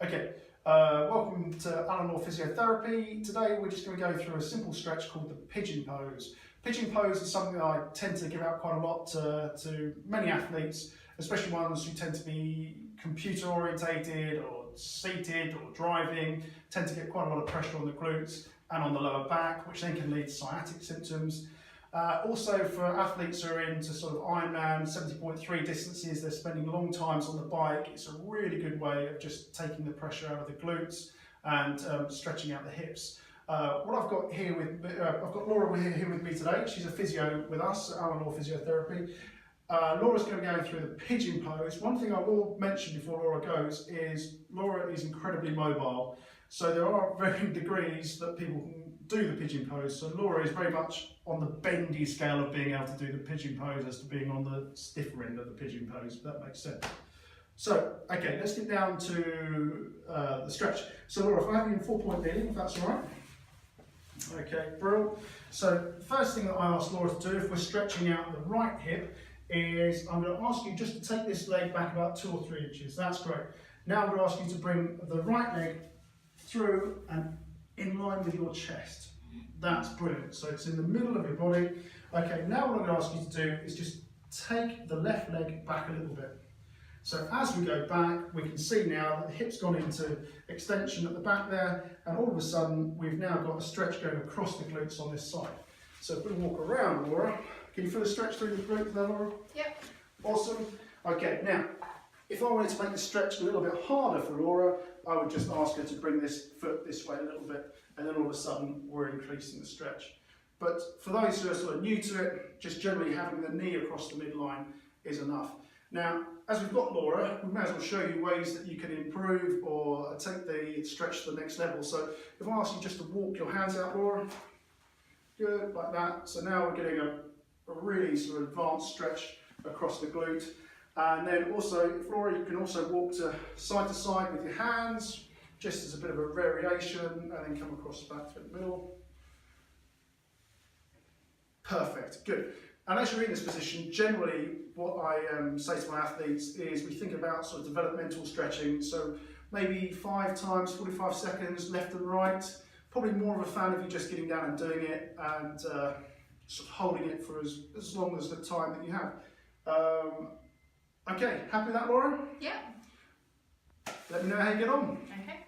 Okay, welcome to Alan Law Physiotherapy. Today we're just going to go through a simple stretch called the Pigeon Pose. Pigeon Pose is something that I tend to give out quite a lot to many athletes, especially ones who tend to be computer orientated or seated or driving, tend to get quite a lot of pressure on the glutes and on the lower back, which then can lead to sciatic symptoms. Also for athletes who are into sort of Ironman 70.3 distances, they're spending long times on the bike. It's a really good way of just taking the pressure out of the glutes and stretching out the hips. What I've got here I've got Laura here with me today. She's a physio with us at Alan Law Physiotherapy. Laura's going to be going through the Pigeon Pose. One thing I will mention before Laura goes is Laura is incredibly mobile. So there are varying degrees that people can do the Pigeon Pose. So Laura is very much on the bendy scale of being able to do the Pigeon Pose as to being on the stiffer end of the Pigeon Pose, if that makes sense. So, okay, let's get down to the stretch. So Laura, if I have you in 4-point kneeling, if that's all right. Okay, brilliant. So the first thing that I ask Laura to do, if we're stretching out the right hip, is I'm going to ask you just to take this leg back about 2 or 3 inches. That's great. Now I'm going to ask you to bring the right leg through and in line with your chest. That's brilliant. So it's in the middle of your body. Okay, now what I'm going to ask you to do is just take the left leg back a little bit. So as we go back, we can see now that the hip's gone into extension at the back there, and all of a sudden we've now got a stretch going across the glutes on this side. So if we walk around, Laura, can you feel the stretch through the glutes there, Laura? Yep. Awesome. Okay, now, if I wanted to make the stretch a little bit harder for Laura, I would just ask her to bring this foot this way a little bit, and then all of a sudden we're increasing the stretch. But for those who are sort of new to it, just generally having the knee across the midline is enough. Now, as we've got Laura, we may as well show you ways that you can improve or take the stretch to the next level. So if I ask you just to walk your hands out, Laura, good, like that. So now we're getting a really sort of advanced stretch across the glute. And then also, Laura, you can also walk to side with your hands, just as a bit of a variation, and then come across back to the middle. Perfect, good. And as you're in this position, generally what I say to my athletes is we think about sort of developmental stretching. So maybe 5 times 45 seconds, left and right. Probably more of a fan of you just getting down and doing it and sort of holding it for as long as the time that you have. Okay, happy with that, Laura? Yeah. Let me know how you get on. Okay.